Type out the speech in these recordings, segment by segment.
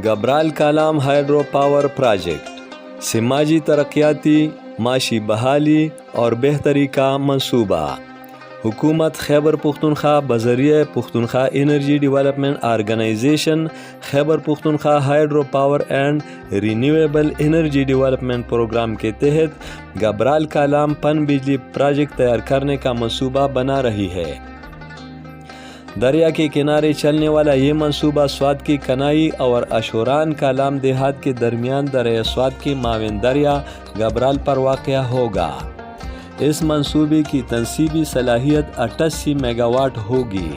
Gabral Kalam hydro power project سماجی ترقیاتی معاشی بحالی اور بہتری کا منصوبہ۔ حکومت خیبر پختونخوا بذریعہ Pakhtunkhwa energy development organisation Khyber Pakhtunkhwa hydro power and renewable energy development programme کے تحت گبرال کالام پن بجلی پروجیکٹ تیار کرنے کا منصوبہ بنا رہی ہے۔ دریا کے کنارے چلنے والا یہ منصوبہ سوات کی کنائی اور اشوران کالام دیہات کے درمیان دریا سوات کے معاون دریا گبرال پر واقع ہوگا۔ اس منصوبے کی تنصیبی صلاحیت 88 میگا واٹ ہوگی۔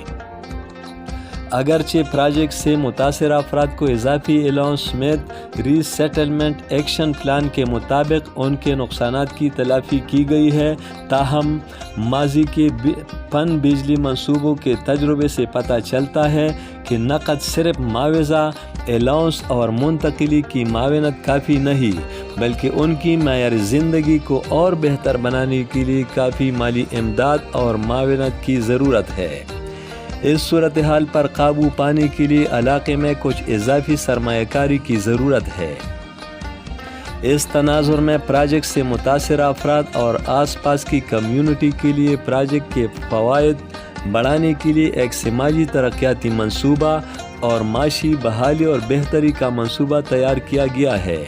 اگرچہ پروجیکٹ سے متاثرہ افراد کو اضافی الاؤنس سمیت ری سیٹلمنٹ ایکشن پلان کے مطابق ان کے نقصانات کی تلافی کی گئی ہے، تاہم ماضی کے پن بجلی منصوبوں کے تجربے سے پتہ چلتا ہے کہ نقد صرف معاوضہ، الاؤنس اور منتقلی کی معاونت کافی نہیں، بلکہ ان کی معیار زندگی کو اور بہتر بنانے کے لیے کافی مالی امداد اور معاونت کی ضرورت ہے۔ اس صورتحال پر قابو پانے کے لیے علاقے میں کچھ اضافی سرمایہ کاری کی ضرورت ہے۔ اس تناظر میں پروجیکٹ سے متاثرہ افراد اور آس پاس کی کمیونٹی کے لیے پروجیکٹ کے فوائد بڑھانے کے لیے ایک سماجی ترقیاتی منصوبہ اور معاشی بحالی اور بہتری کا منصوبہ تیار کیا گیا ہے۔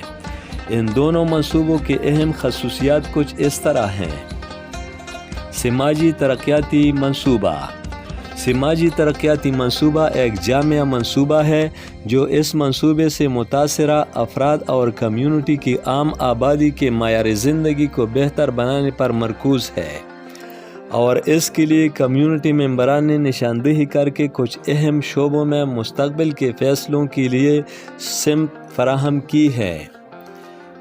ان دونوں منصوبوں کے اہم خصوصیات کچھ اس طرح ہیں۔ سماجی ترقیاتی منصوبہ۔ سماجی ترقیاتی منصوبہ ایک جامع منصوبہ ہے جو اس منصوبے سے متاثرہ افراد اور کمیونٹی کی عام آبادی کے معیار زندگی کو بہتر بنانے پر مرکوز ہے، اور اس کے لیے کمیونٹی ممبران نے نشاندہی کر کے کچھ اہم شعبوں میں مستقبل کے فیصلوں کے لیے سمت فراہم کی ہے۔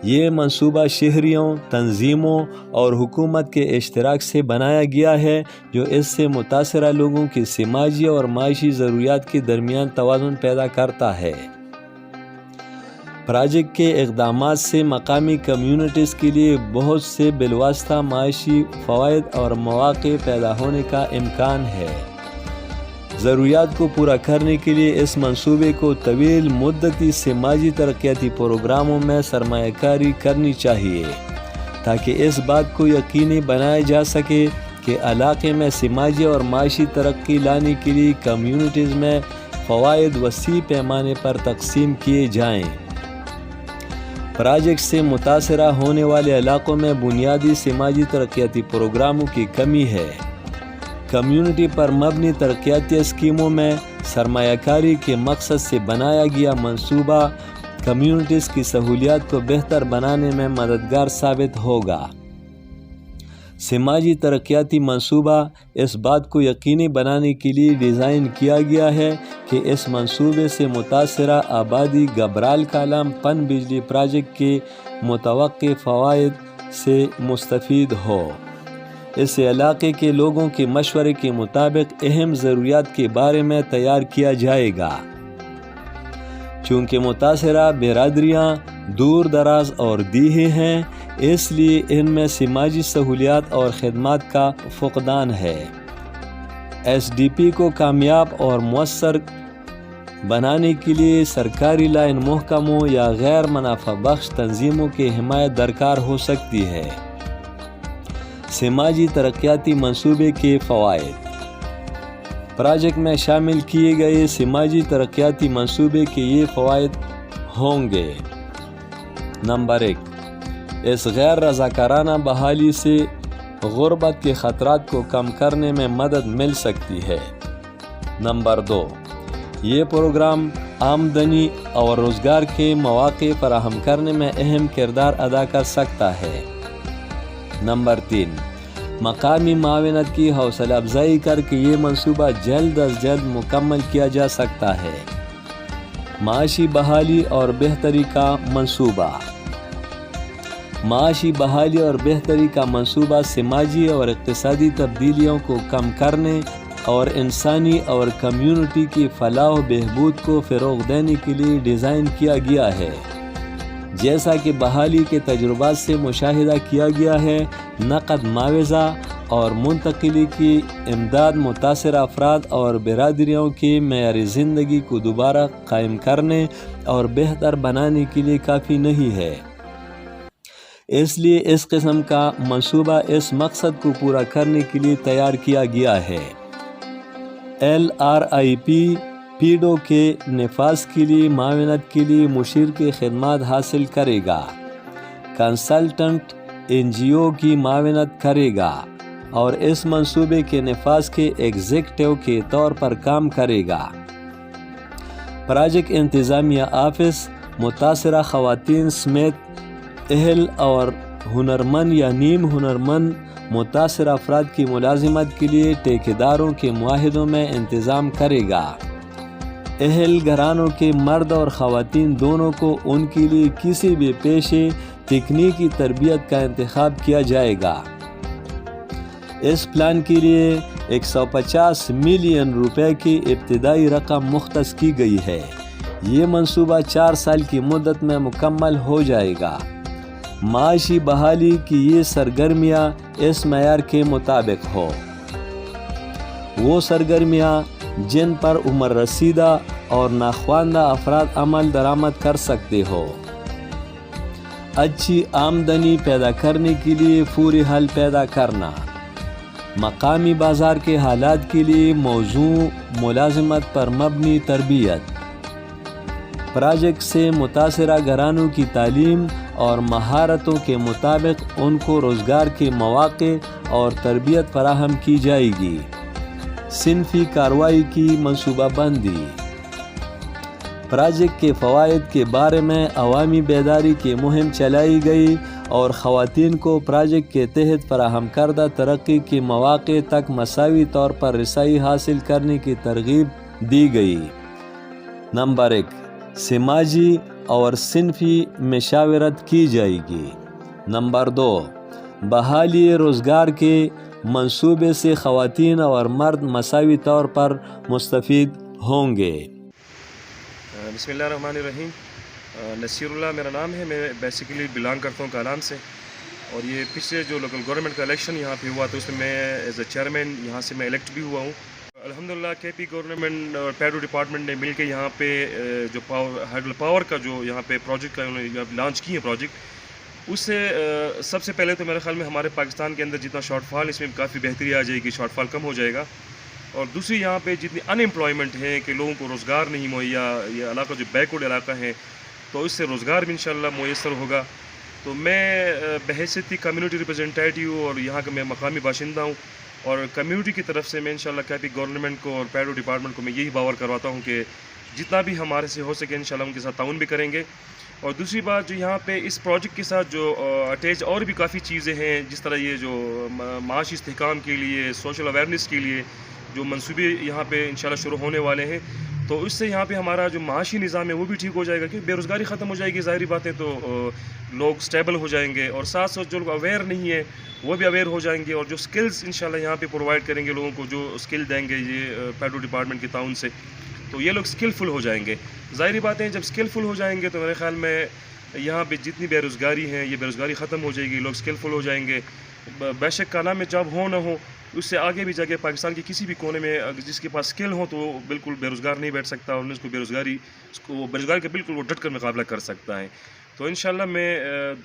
یہ منصوبہ شہریوں، تنظیموں اور حکومت کے اشتراک سے بنایا گیا ہے جو اس سے متاثرہ لوگوں کی سماجی اور معاشی ضروریات کے درمیان توازن پیدا کرتا ہے۔ پروجیکٹ کے اقدامات سے مقامی کمیونٹیز کے لیے بہت سے بالواسطہ معاشی فوائد اور مواقع پیدا ہونے کا امکان ہے۔ ضروریات کو پورا کرنے کے لیے اس منصوبے کو طویل مدتی سماجی ترقیاتی پروگراموں میں سرمایہ کاری کرنی چاہیے، تاکہ اس بات کو یقینی بنایا جا سکے کہ علاقے میں سماجی اور معاشی ترقی لانے کے لیے کمیونٹیز میں فوائد وسیع پیمانے پر تقسیم کیے جائیں۔ پروجیکٹ سے متاثرہ ہونے والے علاقوں میں بنیادی سماجی ترقیاتی پروگراموں کی کمی ہے۔ کمیونٹی پر مبنی ترقیاتی اسکیموں میں سرمایہ کاری کے مقصد سے بنایا گیا منصوبہ کمیونٹیز کی سہولیات کو بہتر بنانے میں مددگار ثابت ہوگا۔ سماجی ترقیاتی منصوبہ اس بات کو یقینی بنانے کے لیے ڈیزائن کیا گیا ہے کہ اس منصوبے سے متاثرہ آبادی گبرال کالام پن بجلی پروجیکٹ کے متوقع فوائد سے مستفید ہو۔ اس علاقے کے لوگوں کے مشورے کے مطابق اہم ضروریات کے بارے میں تیار کیا جائے گا۔ چونکہ متاثرہ برادریاں دور دراز اور دیہی ہیں، اس لیے ان میں سماجی سہولیات اور خدمات کا فقدان ہے۔ ایس ڈی پی کو کامیاب اور مؤثر بنانے کے لیے سرکاری لائن محکموں یا غیر منافع بخش تنظیموں کی حمایت درکار ہو سکتی ہے۔ سماجی ترقیاتی منصوبے کے فوائد۔ پروجیکٹ میں شامل کیے گئے سماجی ترقیاتی منصوبے کے یہ فوائد ہوں گے۔ نمبر 1، اس غیر رضاکارانہ بحالی سے غربت کے خطرات کو کم کرنے میں مدد مل سکتی ہے۔ نمبر 2، یہ پروگرام آمدنی اور روزگار کے مواقع فراہم کرنے میں اہم کردار ادا کر سکتا ہے۔ نمبر 3، مقامی معاونت کی حوصلہ افزائی کر کے یہ منصوبہ جلد از جلد مکمل کیا جا سکتا ہے۔ معاشی بحالی اور بہتری کا منصوبہ۔ معاشی بحالی اور بہتری کا منصوبہ سماجی اور اقتصادی تبدیلیوں کو کم کرنے اور انسانی اور کمیونٹی کی فلاح و بہبود کو فروغ دینے کے لیے ڈیزائن کیا گیا ہے۔ جیسا کہ بحالی کے تجربات سے مشاہدہ کیا گیا ہے، نقد معاوضہ، اور منتقلی کی امداد متاثرہ افراد اور برادریوں کی معیاری زندگی کو دوبارہ قائم کرنے اور بہتر بنانے کے لیے کافی نہیں ہے۔ اس لیے اس قسم کا منصوبہ اس مقصد کو پورا کرنے کے لیے تیار کیا گیا ہے۔ LRIP پیڈو کے نفاذ کے لیے معاونت کے لیے مشیر کی خدمات حاصل کرے گا، کنسلٹنٹ NGO کی معاونت کرے گا اور اس منصوبے کے نفاذ کے ایگزیکٹو کے طور پر کام کرے گا۔ پروجیکٹ انتظامیہ آفس متاثرہ خواتین سمیت اہل اور ہنرمند یا نیم ہنرمند متاثرہ افراد کی ملازمت کے لیے ٹھیکیداروں کے معاہدوں میں انتظام کرے گا۔ اہل گھرانوں کے مرد اور خواتین دونوں کو ان کے لیے کسی بھی پیشے تکنیکی تربیت کا انتخاب کیا جائے گا۔ اس پلان کے لیے 150 ملین روپے کی ابتدائی رقم مختص کی گئی ہے۔ یہ منصوبہ 4 سال کی مدت میں مکمل ہو جائے گا۔ معاشی بحالی کی یہ سرگرمیاں اس معیار کے مطابق ہو۔ وہ سرگرمیاں جن پر عمر رسیدہ اور ناخواندہ افراد عمل درآمد کر سکتے ہو۔ اچھی آمدنی پیدا کرنے کے لیے فوری حل پیدا کرنا۔ مقامی بازار کے حالات کے لیے موزوں ملازمت پر مبنی تربیت۔ پروجیکٹ سے متاثرہ گھرانوں کی تعلیم اور مہارتوں کے مطابق ان کو روزگار کے مواقع اور تربیت فراہم کی جائے گی۔ صنفی کارروائی کی منصوبہ بندی۔ پروجیکٹ کے فوائد کے بارے میں عوامی بیداری کی مہم چلائی گئی اور خواتین کو پروجیکٹ کے تحت فراہم کردہ ترقی کے مواقع تک مساوی طور پر رسائی حاصل کرنے کی ترغیب دی گئی۔ نمبر 1، سماجی اور صنفی مشاورت کی جائے گی۔ نمبر 2، بحالی روزگار کے منصوبے سے خواتین اور مرد مساوی طور پر مستفید ہوں گے۔ بسم اللہ الرحمن الرحیم۔ نصیر اللہ میرا نام ہے، میں بیسیکلی بلانگ کرتا ہوں کالام سے، اور یہ پچھلے جو لوکل گورنمنٹ کا الیکشن یہاں پہ ہوا تو اس میں ایز اے چیئرمین یہاں سے میں الیکٹ بھی ہوا ہوں۔ الحمدللہ KP گورنمنٹ اور پیڈو ڈپارٹمنٹ نے مل کے یہاں پہ جو ہائیڈرو پاور کا جو یہاں پہ پروجیکٹ کا انہوں نے لانچ کی ہے پروجیکٹ، اس سے سب سے پہلے تو میرے خیال میں ہمارے پاکستان کے اندر جتنا شارٹ فال اس میں کافی بہتری آ جائے گی، شارٹ فال کم ہو جائے گا، اور دوسری یہاں پہ جتنی ان امپلائمنٹ ہے کہ لوگوں کو روزگار نہیں مہیا، یہ علاقہ جو بیکورڈ علاقہ ہے تو اس سے روزگار بھی انشاءاللہ میسر ہوگا۔ تو میں بحیثیت کمیونٹی ریپرزنٹیٹیو اور یہاں کا میں مقامی باشندہ ہوں، اور کمیونٹی کی طرف سے میں انشاءاللہ KP گورنمنٹ کو اور پیڈو ڈپارٹمنٹ کو میں یہی باور کرواتا ہوں کہ جتنا بھی ہمارے سے ہو سکے انشاءاللہ ان کے ساتھ تعاون بھی کریں گے۔ اور دوسری بات جو یہاں پہ اس پروجیکٹ کے ساتھ جو اٹیچ اور بھی کافی چیزیں ہیں، جس طرح یہ جو معاشی استحکام کے لیے، سوشل اویئرنیس کے لیے جو منصوبے یہاں پہ انشاءاللہ شروع ہونے والے ہیں، تو اس سے یہاں پہ ہمارا جو معاشی نظام ہے وہ بھی ٹھیک ہو جائے گا، کہ بے روزگاری ختم ہو جائے گی، ظاہری باتیں تو لوگ سٹیبل ہو جائیں گے، اور ساتھ ساتھ جو لوگ اویئر نہیں ہیں وہ بھی اویئر ہو جائیں گے، اور جو سکلز انشاءاللہ یہاں پہ پرووائڈ کریں گے لوگوں کو، جو سکل دیں گے یہ پیڈو ڈپارٹمنٹ کے تعاون سے، تو یہ لوگ سکلفل ہو جائیں گے۔ ظاہری باتیں جب سکلفل ہو جائیں گے تو میرے خیال میں یہاں پہ جتنی بے روزگاری ہے یہ بے روزگاری ختم ہو جائے گی، لوگ سکلفل ہو جائیں گے۔ بے شک کالام میں جاب ہو نہ ہو، اس سے آگے بھی جا کے پاکستان کے کسی بھی کونے میں جس کے پاس سکل ہو تو وہ بالکل بے روزگار نہیں بیٹھ سکتا، اور اس کو بے روزگاری کا بالکل وہ ڈٹ کر مقابلہ کر سکتا ہے۔ تو انشاءاللہ میں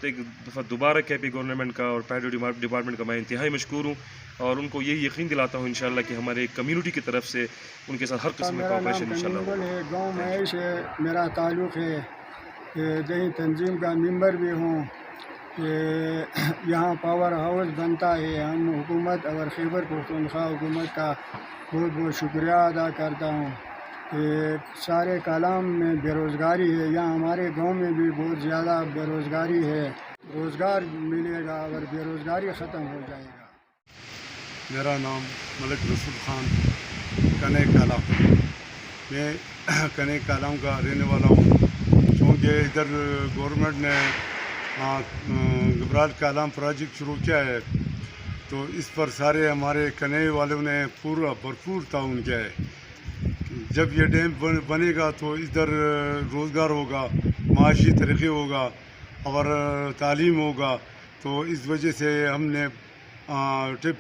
ایک دفعہ دوبارہ KP گورنمنٹ کا اور پیڈو ڈپارٹمنٹ کا میں انتہائی مشکور ہوں، اور ان کو یہی یقین دلاتا ہوں انشاءاللہ کہ ہمارے کمیونٹی کی طرف سے ان کے ساتھ ہر قسم کا کوآپریشن انشاءاللہ ہوگا۔ گاؤں میں سے میرا تعلق ہے، دیہی تنظیم کا ممبر بھی ہوں۔ یہاں پاور ہاؤس بنتا ہے، ہم حکومت اور خیبر پختونخوا حکومت کا بہت بہت شکریہ ادا کرتا ہوں۔ سارے کالام میں بے روزگاری ہے، یہاں ہمارے گاؤں میں بھی بہت زیادہ بے روزگاری ہے، روزگار ملے گا اور بے روزگاری ختم ہو جائے گا۔ میرا نام ملک رسول خان کنے کالام، میں کنے کالام کا رہنے والا ہوں۔ چونکہ ادھر گورنمنٹ نے گبرال کالام پروجیکٹ شروع کیا ہے تو اس پر سارے ہمارے کنے والوں نے پورا بھرپور تعاون کیا ہے۔ جب یہ ڈیم بنے گا تو ادھر روزگار ہوگا، معاشی ترقی ہوگا اور تعلیم ہوگا، تو اس وجہ سے ہم نے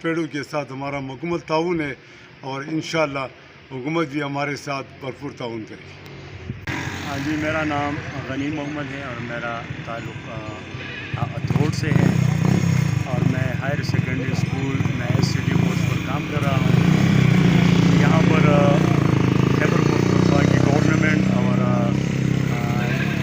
پیڑوں کے ساتھ ہمارا مکمل تعاون ہے اور انشاءاللہ حکومت بھی ہمارے ساتھ بھرپور تعاون کرے گی۔ ہاں جی، میرا نام غنیم محمد ہے اور میرا تعلق اتھروڑ سے ہے اور میں ہائر سیکنڈری اسکول میں ایس سی ڈی پوسٹ پر کام کر رہا ہوں۔ یہاں پر خیبر پختونخوا کی گورنمنٹ اور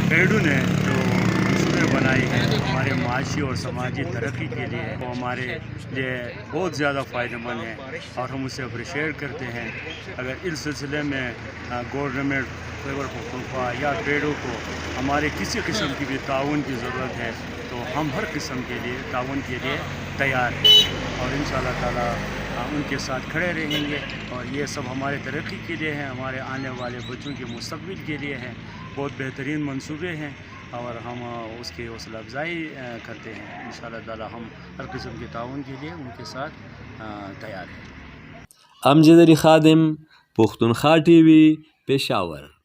پیڈو نے جو منصوبے بنائی ہیں ہمارے معاشی اور سماجی ترقی کے لیے، وہ ہمارے لیے بہت زیادہ فائدہ مند ہیں اور ہم اسے اپریشیٹ کرتے ہیں۔ اگر اس سلسلے میں گورنمنٹ خیبر پختونخوا یا پیڈو کو ہمارے کسی قسم کی بھی تعاون کی ضرورت ہے تو ہم ہر قسم کے لیے تعاون کے لیے تیار ہیں اور انشاءاللہ تعالیٰ ان کے ساتھ کھڑے رہیں گے۔ اور یہ سب ہمارے ترقی کے لیے ہیں، ہمارے آنے والے بچوں کے مستقبل کے لیے ہیں۔ بہت بہترین منصوبے ہیں اور ہم اس کی حوصلہ افزائی کرتے ہیں۔ انشاءاللہ تعالیٰ ہم ہر قسم کے تعاون کے لیے ان کے ساتھ تیار ہیں۔ امجد علی خادم، پختونخوا ٹی وی، پشاور۔